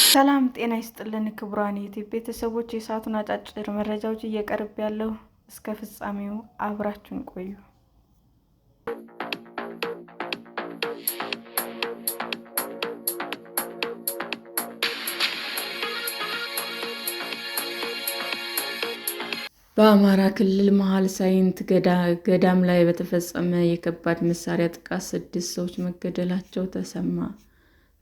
ሰላም ጤና ይስጥልን ክቡራን የዩቲዩብ ቤተሰቦች፣ የሰዓቱን አጫጭር መረጃዎች እየቀርብ ያለው እስከ ፍጻሜው አብራችሁን ቆዩ። በአማራ ክልል መሀል ሳይንት ገዳም ላይ በተፈጸመ የከባድ መሳሪያ ጥቃት 6 ሰዎች መገደላቸው ተሰማ።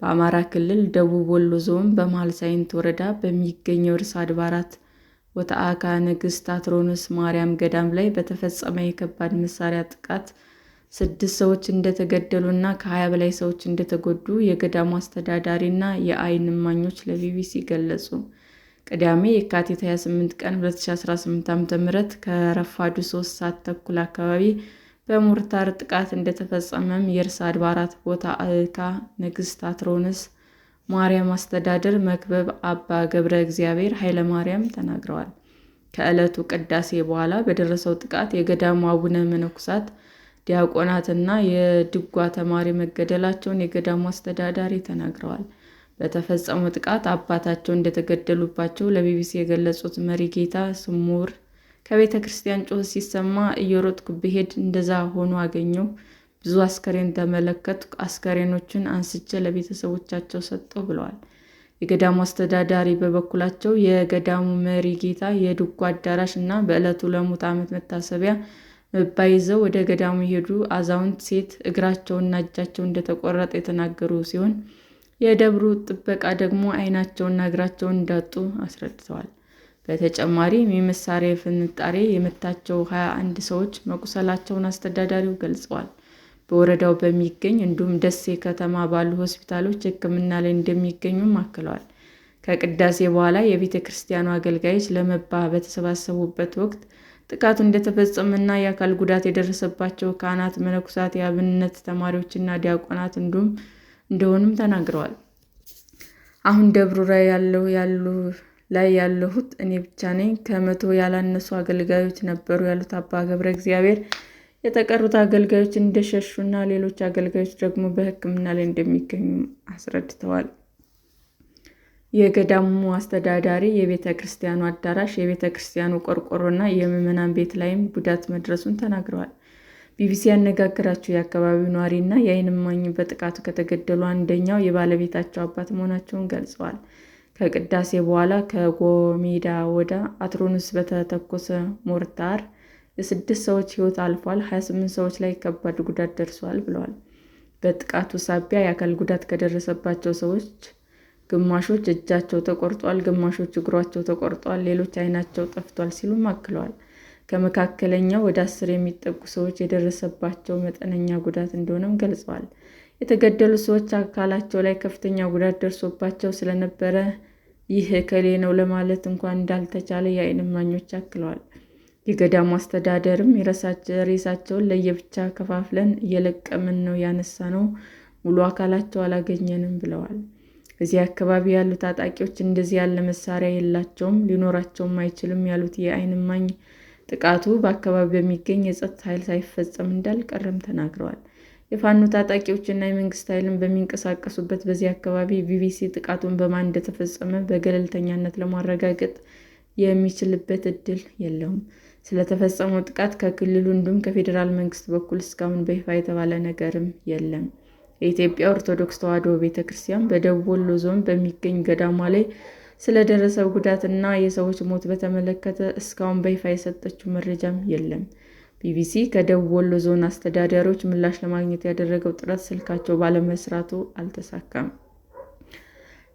በአማራ ክልል ደቡብ ወሎ ዞን በመሀል ሳይንት ወረዳ በሚገኘው ርዕሰ አድባራት ወተአካ ንግሥት አትሮንስ ማርያም ገዳም ላይ በተፈጸመ የከባድ መሳሪያ ጥቃት 6 ሰዎች እንደተገደሉና ከ20 በላይ ሰዎች እንደተጎዱ የገዳሙ አስተዳዳሪና የዓይን እማኞች ለቢቢሲ ገለጹ። ቅዳሜ የካቲት 28 ቀን 2018 ዓ.ም ከረፋዱ 3 ሰዓት ተኩል አካባቢ በሞርታር ጥቃት እንደተፈጸመም የርዕሰ አድባራት ወተአካ ንግሥት አትሮንስ ማርያም አስተዳደር መክበብ አባ ገብረ እግዚአብሔር ኃይለማርያም ተናግረዋል። ከዕለቱ ቅዳሴ በኋላ በደረሰው ጥቃት የገዳሙ አቡነ መነኮሳት፣ ዲያቆናትና የድጓ ተማሪ መገደላቸውን የገዳሙ አስተዳዳሪ ተናግረዋል። በተፈጸመው ጥቃት አባታቸው እንደተገደሉባቸው ለቢቢሲ የገለጹት መሪጌታ ስሙር ከቤተ ክርስቲያን ጩኸት ሲሰማ እየሮጥኩ ብሄድ እንደዛ ሆኖ አገኘሁ። ብዙ አስከሬን ተመለከትኩ። አስከሬኖቹን አንስቼ ለቤተሰቦቻቸው ሰጠሁ ብለዋል። የገዳሙ አስተዳዳሪ በበኩላቸው የገዳሙ መሪጌታ የድጓ አዳራሽ እና በዕለቱ ለሙት ዓመት መታሰቢያ መባ ይዘው ወደ ገዳሙ የሄዱ አዛውንት ሴት እግራቸውና እጃቸው እንደተቆረጠ የተናገሩ ሲሆን የደብሩ ጥበቃ ደግሞ ዓይናቸውንና እግራቸውን እንዳጡ አስረድተዋል። በተጨማሪም የመሳሪያ ፍንጣሪ የመታቸው 21 ሰዎች መቁሰላቸውን አስተዳዳሪው ገልጸዋል። በወረዳው በሚገኝ እንዲሁም ደሴ ከተማ ባሉ ሆስፒታሎች ሕክምና ላይ እንደሚገኙም አክለዋል። ከቅዳሴ በኋላ የቤተ ክርስቲያኑ አገልጋዮች ለመባ በተሰባሰቡበት ወቅት ጥቃቱ እንደተፈጸመና የአካል ጉዳት የደረሰባቸው ካህናት፣ መነኮሳት፣ የአብነት ተማሪዎችና ዲያቆናት እንደሆኑም ተናግረዋል። አሁን ደብሩ ላይ ያለሁት እኔ ብቻ ነኝ። ከ100 ያላነሱ አገልጋዮች ነበሩ ያሉት አባ ገብረ እግዚአብሔር የተቀሩት አገልጋዮች እንደሸሹና ሌሎች አገልጋዮች ደግሞ በሕክምና ላይ እንደሚገኙ አስረድተዋል። የገዳሙ አስተዳዳሪ የቤተ ክርስቲያኑ አዳራሽ፣ የቤተ ክርስቲያኑ ቆርቆሮና የምዕመናን ቤት ላይም ጉዳት መድረሱን ተናግረዋል። ቢቢሲ ያነጋገራቸው የአካባቢው ነዋሪና የዓይን እማኝ በጥቃቱ ከተገደሉ አንደኛው የባለቤታቸው አባት መሆናቸውን ገልጸዋል። ከቅዳሴ በኋላ ከጎሜዳ ወደ አትሮንስ በተተኮሰ ሞርታር የ6 ሰዎች ሕይወት አልፏል፣ 28 ሰዎች ላይ ከባድ ጉዳት ደርሷል ብለዋል። በጥቃቱ ሳቢያ የአካል ጉዳት ከደረሰባቸው ሰዎች ግማሾች እጃቸው ተቆርጧል፣ ግማሾች እግራቸው ተቆርጧል፣ ሌሎች ዓይናቸው ጠፍቷል ሲሉም አክለዋል። ከመካከለኛው ወደ 10 የሚጠጉ ሰዎች የደረሰባቸው መጠነኛ ጉዳት እንደሆነም ገልጸዋል። የተገደሉ ሰዎች አካላቸው ላይ ከፍተኛ ጉዳት ደርሶባቸው ስለነበረ ይህ እከሌ ነው ለማለት እንኳን እንዳልተቻለ የዓይን እማኞች አክለዋል። የገዳሙ አስተዳደርም ሬሳቸውን ለየብቻ ከፋፍለን እየለቀምን ነው ያነሳነው፣ ሙሉ አካላቸው አላገኘንም ብለዋል። እዚህ አካባቢ ያሉ ታጣቂዎች እንደዚህ ያለ መሳሪያ የላቸውም፣ ሊኖራቸውም አይችልም ያሉት የዓይን እማኝ ጥቃቱ በአካባቢው በሚገኝ የጸጥታ ኃይል ሳይፈጸም እንዳልቀረም ተናግረዋል። የፋኖ ታጣቂዎችና የመንግስት ኃይልን በሚንቀሳቀሱበት በዚህ አካባቢ ቢቢሲ ጥቃቱን በማን እንደተፈጸመ በገለልተኛነት ለማረጋገጥ የሚችልበት እድል የለውም። ስለተፈጸመው ጥቃት ከክልሉ እንዲሁም ከፌዴራል መንግስት በኩል እስካሁን በይፋ የተባለ ነገርም የለም። የኢትዮጵያ ኦርቶዶክስ ተዋሕዶ ቤተ ክርስቲያን በደቡብ ወሎ ዞን በሚገኝ ገዳሟ ላይ ስለደረሰው ጉዳትና የሰዎች ሞት በተመለከተ እስካሁን በይፋ የሰጠችው መረጃም የለም። ቢቢሲ ከደቡብ ወሎ ዞን አስተዳዳሪዎች ምላሽ ለማግኘት ያደረገው ጥረት ስልካቸው ባለመስራቱ አልተሳካም።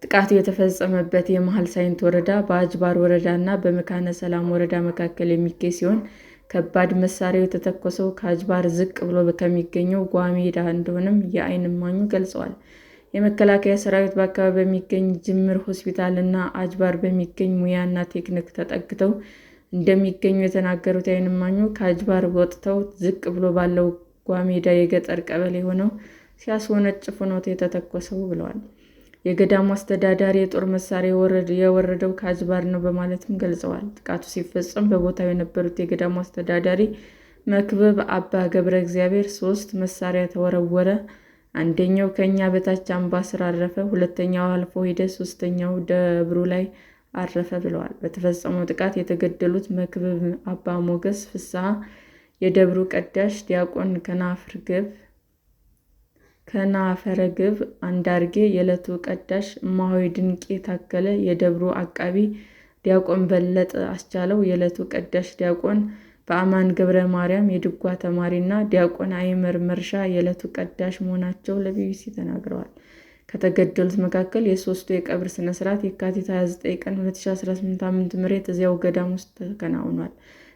ጥቃቱ የተፈጸመበት የመሀል ሳይንት ወረዳ በአጅባር ወረዳና በመካነ ሰላም ወረዳ መካከል የሚገኝ ሲሆን ከባድ መሳሪያው የተተኮሰው ከአጅባር ዝቅ ብሎ ከሚገኘው ጓሜዳ እንደሆነም የዓይን እማኙ ገልጸዋል። የመከላከያ ሰራዊት በአካባቢ በሚገኝ ጅምር ሆስፒታል እና አጅባር በሚገኝ ሙያና ቴክኒክ ተጠግተው እንደሚገኙ የተናገሩት የዓይን እማኙ ከአጅባር ወጥተው ዝቅ ብሎ ባለው ጓሜዳ የገጠር ቀበሌ ሆነው ሲያስወነጭፉ ነው የተተኮሰው ብለዋል። የገዳሙ አስተዳዳሪ የጦር መሳሪያ የወረደው ከአጅባር ነው በማለትም ገልጸዋል። ጥቃቱ ሲፈጸም በቦታው የነበሩት የገዳሙ አስተዳዳሪ መክብብ አባ ገብረ እግዚአብሔር 3 መሳሪያ ተወረወረ፣ አንደኛው ከእኛ በታች አምባ ስር አረፈ፣ ሁለተኛው አልፎ ሂደ፣ ሶስተኛው ደብሩ ላይ አረፈ ብለዋል። በተፈጸመው ጥቃት የተገደሉት መክብብ አባ ሞገስ ፍስሐ የደብሩ ቀዳሽ፣ ዲያቆን ከናፈረግብ አንዳርጌ የዕለቱ ቀዳሽ፣ እማሆይ ድንቄ ታከለ የደብሩ አቃቢ፣ ዲያቆን በለጠ አስቻለው የዕለቱ ቀዳሽ፣ ዲያቆን በአማን ገብረ ማርያም የድጓ ተማሪ እና ዲያቆን አይመር መርሻ የዕለቱ ቀዳሽ መሆናቸው ለቢቢሲ ተናግረዋል። ከተገደሉት መካከል የሶስቱ የቀብር ስነ ስርዓት የካቲት 29 ቀን 2018 ዓ.ም እዚያው ገዳም ውስጥ ተከናውኗል።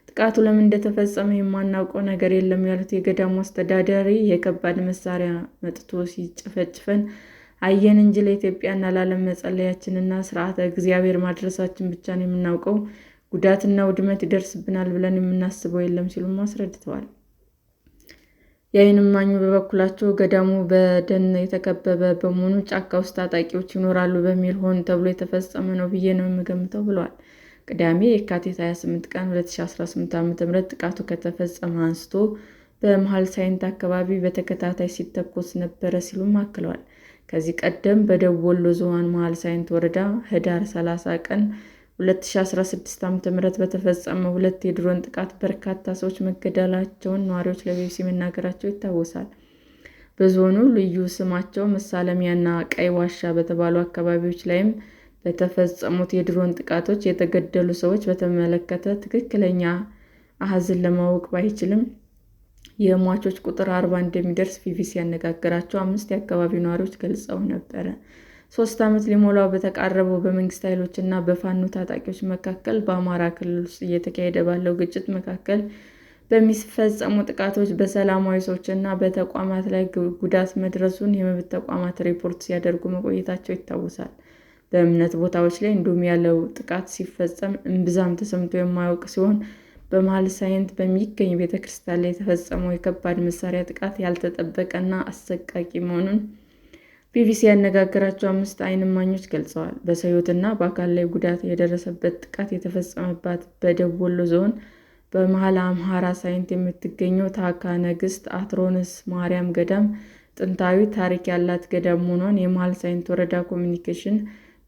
ጥቃቱ ለምን እንደተፈጸመ የማናውቀው ነገር የለም ያሉት የገዳሙ አስተዳዳሪ የከባድ መሳሪያ መጥቶ ሲጨፈጭፈን አየን እንጂ ለኢትዮጵያና ለዓለም መጸለያችንና ስርዓተ እግዚአብሔር ማድረሳችን ብቻ ነው የምናውቀው፣ ጉዳትና ውድመት ይደርስብናል ብለን የምናስበው የለም ሲሉም አስረድተዋል። የዓይን እማኙ በበኩላቸው ገዳሙ በደን የተከበበ በመሆኑ ጫካ ውስጥ ታጣቂዎች ይኖራሉ በሚል ሆን ተብሎ የተፈጸመ ነው ብዬ ነው የምገምተው ብለዋል። ቅዳሜ የካቲት 28 ቀን 2018 ዓ.ም ጥቃቱ ከተፈጸመ አንስቶ በመሃል ሳይንት አካባቢ በተከታታይ ሲተኮስ ነበረ ሲሉም አክለዋል። ከዚህ ቀደም በደቡብ ወሎ ዞን መሃል ሳይንት ወረዳ ህዳር 30 ቀን 2016 ዓ.ም በተፈጸመ 2 የድሮን ጥቃት በርካታ ሰዎች መገደላቸውን ነዋሪዎች ለቢቢሲ መናገራቸው ይታወሳል። በዞኑ ልዩ ስማቸው መሳለሚያና ቀይ ዋሻ በተባሉ አካባቢዎች ላይም በተፈጸሙት የድሮን ጥቃቶች የተገደሉ ሰዎች በተመለከተ ትክክለኛ አሃዝን ለማወቅ ባይችልም የሟቾች ቁጥር 40 እንደሚደርስ ቢቢሲ ያነጋገራቸው 5 የአካባቢው ነዋሪዎች ገልጸው ነበረ። 3 ዓመት ሊሞላው በተቃረበው በመንግስት ኃይሎች እና በፋኖ ታጣቂዎች መካከል በአማራ ክልል ውስጥ እየተካሄደ ባለው ግጭት መካከል በሚፈጸሙ ጥቃቶች በሰላማዊ ሰዎች እና በተቋማት ላይ ጉዳት መድረሱን የመብት ተቋማት ሪፖርት ሲያደርጉ መቆየታቸው ይታወሳል። በእምነት ቦታዎች ላይ እንዲሁም ያለው ጥቃት ሲፈጸም እምብዛም ተሰምቶ የማያውቅ ሲሆን በመሃል ሳይንት በሚገኝ ቤተክርስቲያን ላይ የተፈጸመው የከባድ መሳሪያ ጥቃት ያልተጠበቀ እና አሰቃቂ መሆኑን ቢቢሲ ያነጋገራቸው 5 ዓይን እማኞች ገልጸዋል። በሰው ሕይወትና በአካል ላይ ጉዳት የደረሰበት ጥቃት የተፈጸመባት በደቡብ ወሎ ዞን በመሃል አምሐራ ሳይንት የምትገኘው ታካ ነግስት አትሮንስ ማርያም ገዳም ጥንታዊ ታሪክ ያላት ገዳም መሆኗን የመሃል ሳይንት ወረዳ ኮሚኒኬሽን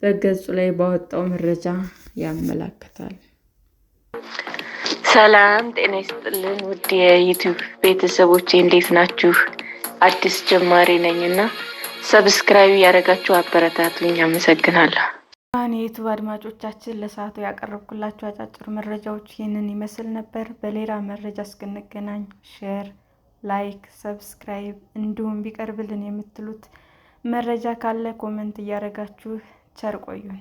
በገጹ ላይ ባወጣው መረጃ ያመለክታል። ሰላም ጤና ይስጥልን ውድ የዩቲዩብ ቤተሰቦቼ እንዴት ናችሁ? አዲስ ጀማሪ ነኝና ሰብስክራይብ ያደረጋችሁ አበረታቱኝ። አመሰግናለሁ። የዩቲዩብ አድማጮቻችን ለሰዓቱ ያቀረብኩላችሁ አጫጭር መረጃዎች ይህንን ይመስል ነበር። በሌላ መረጃ እስክንገናኝ ሼር፣ ላይክ፣ ሰብስክራይብ እንዲሁም ቢቀርብልን የምትሉት መረጃ ካለ ኮሜንት እያደረጋችሁ ቸር ቆዩን።